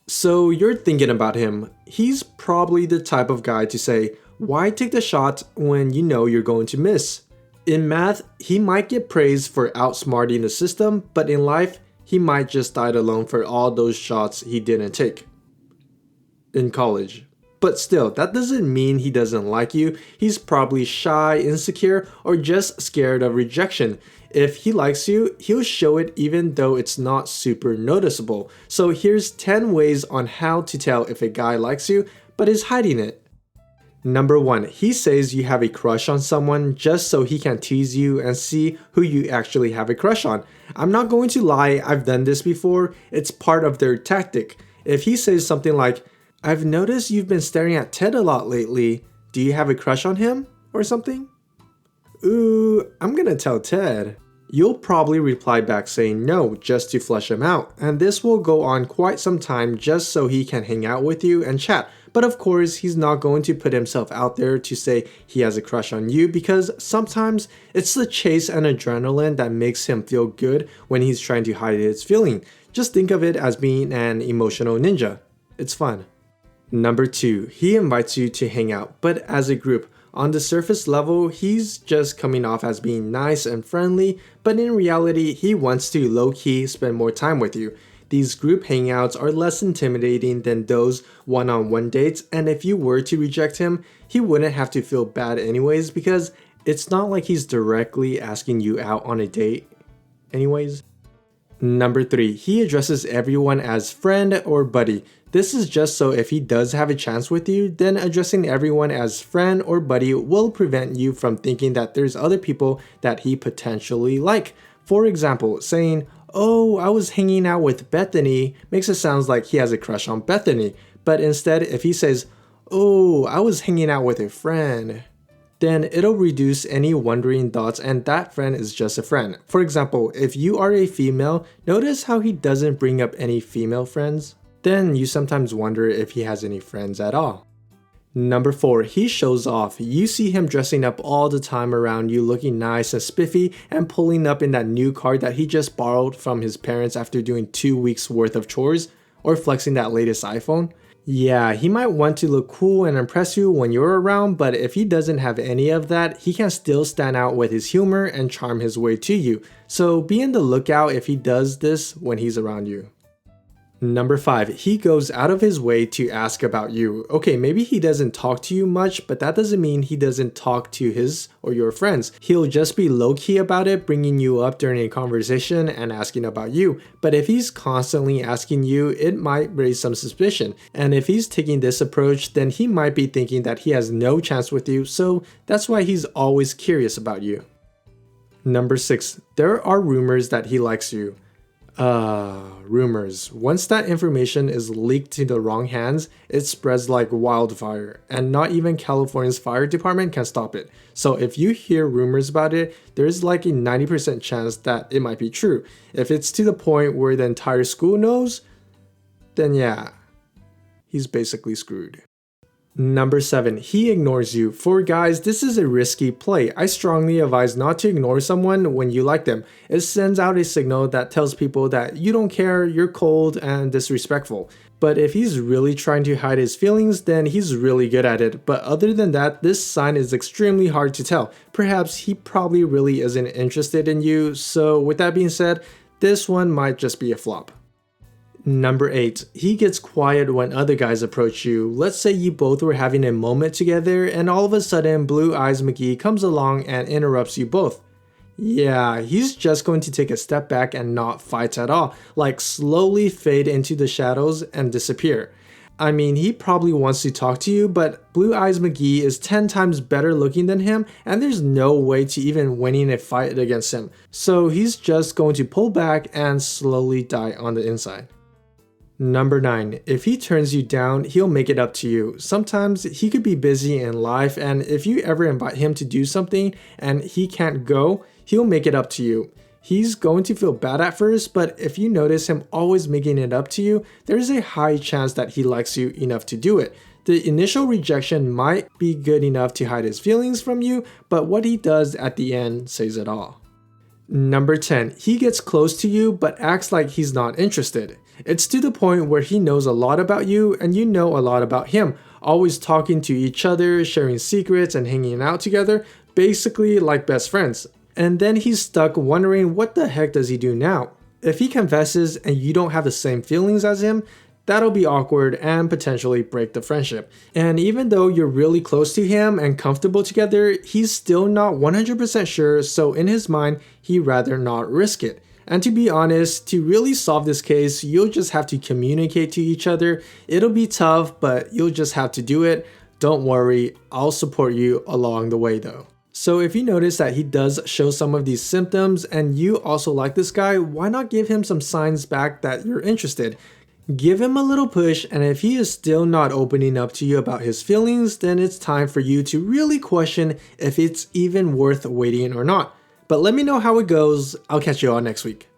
So you're thinking about him. He's probably the type of guy to say, why take the shot when you know you're going to miss? In math, he might get praised for outsmarting the system, but in life, he might just die alone for all those shots he didn't take in college. But still, that doesn't mean he doesn't like you. He's probably shy, insecure, or just scared of rejection. If he likes you, he'll show it even though it's not super noticeable. So here's 10 ways on how to tell if a guy likes you but is hiding it. Number 1, he says you have a crush on someone just so he can tease you and see who you actually have a crush on. I'm not going to lie, I've done this before. It's part of their tactic. If he says something like, I've noticed you've been staring at Ted a lot lately. Do you have a crush on him? Or something? Ooh, I'm gonna tell Ted. You'll probably reply back saying no just to flush him out, and this will go on quite some time just so he can hang out with you and chat. But of course, he's not going to put himself out there to say he has a crush on you because sometimes it's the chase and adrenaline that makes him feel good when he's trying to hide his feeling. Just think of it as being an emotional ninja. It's fun. Number 2, he invites you to hang out, but as a group. On the surface level, he's just coming off as being nice and friendly, but in reality, he wants to low-key spend more time with you. These group hangouts are less intimidating than those one-on-one dates, and if you were to reject him, he wouldn't have to feel bad anyways because it's not like he's directly asking you out on a date anyways. Number 3, he addresses everyone as friend or buddy. This is just so if he does have a chance with you, then addressing everyone as friend or buddy will prevent you from thinking that there's other people that he potentially like. For example, saying, oh, I was hanging out with Bethany makes it sound like he has a crush on Bethany. But instead, if he says, oh, I was hanging out with a friend, then it'll reduce any wondering thoughts and that friend is just a friend. For example, if you are a female, notice how he doesn't bring up any female friends? Then you sometimes wonder if he has any friends at all. Number 4, he shows off. You see him dressing up all the time around you, looking nice and spiffy and pulling up in that new car that he just borrowed from his parents after doing 2 weeks worth of chores, or flexing that latest iPhone. Yeah, he might want to look cool and impress you when you're around, but if he doesn't have any of that, he can still stand out with his humor and charm his way to you. So be on the lookout if he does this when he's around you. Number 5, he goes out of his way to ask about you. Okay, maybe he doesn't talk to you much, but that doesn't mean he doesn't talk to his or your friends. He'll just be low-key about it, bringing you up during a conversation and asking about you. But if he's constantly asking you, it might raise some suspicion. And if he's taking this approach, then he might be thinking that he has no chance with you, so that's why he's always curious about you. Number 6, there are rumors that he likes you. Rumors. Once that information is leaked to the wrong hands, it spreads like wildfire, and not even California's fire department can stop it. So if you hear rumors about it, there's like a 90% chance that it might be true. If it's to the point where the entire school knows, then yeah, he's basically screwed. Number 7, he ignores you. For guys, this is a risky play. I strongly advise not to ignore someone when you like them. It sends out a signal that tells people that you don't care, you're cold and disrespectful. But if he's really trying to hide his feelings, then he's really good at it. But other than that, this sign is extremely hard to tell. Perhaps he probably really isn't interested in you, so with that being said, this one might just be a flop. Number 8, he gets quiet when other guys approach you. Let's say you both were having a moment together and all of a sudden Blue Eyes McGee comes along and interrupts you both. Yeah, he's just going to take a step back and not fight at all, like slowly fade into the shadows and disappear. I mean, he probably wants to talk to you, but Blue Eyes McGee is 10 times better looking than him, and there's no way to even winning a fight against him. So he's just going to pull back and slowly die on the inside. Number 9, if he turns you down, he'll make it up to you. Sometimes he could be busy in life, and if you ever invite him to do something and he can't go, he'll make it up to you. He's going to feel bad at first, but if you notice him always making it up to you, there's a high chance that he likes you enough to do it. The initial rejection might be good enough to hide his feelings from you, but what he does at the end says it all. Number 10, he gets close to you but acts like he's not interested. It's to the point where he knows a lot about you and you know a lot about him, always talking to each other, sharing secrets, and hanging out together, basically like best friends. And then he's stuck wondering what the heck does he do now? If he confesses and you don't have the same feelings as him, that'll be awkward and potentially break the friendship. And even though you're really close to him and comfortable together, he's still not 100% sure, so in his mind, he'd rather not risk it. And to be honest, to really solve this case, you'll just have to communicate to each other. It'll be tough, but you'll just have to do it. Don't worry, I'll support you along the way though. So if you notice that he does show some of these symptoms and you also like this guy, why not give him some signs back that you're interested? Give him a little push, and if he is still not opening up to you about his feelings, then it's time for you to really question if it's even worth waiting or not. But let me know how it goes. I'll catch you all next week.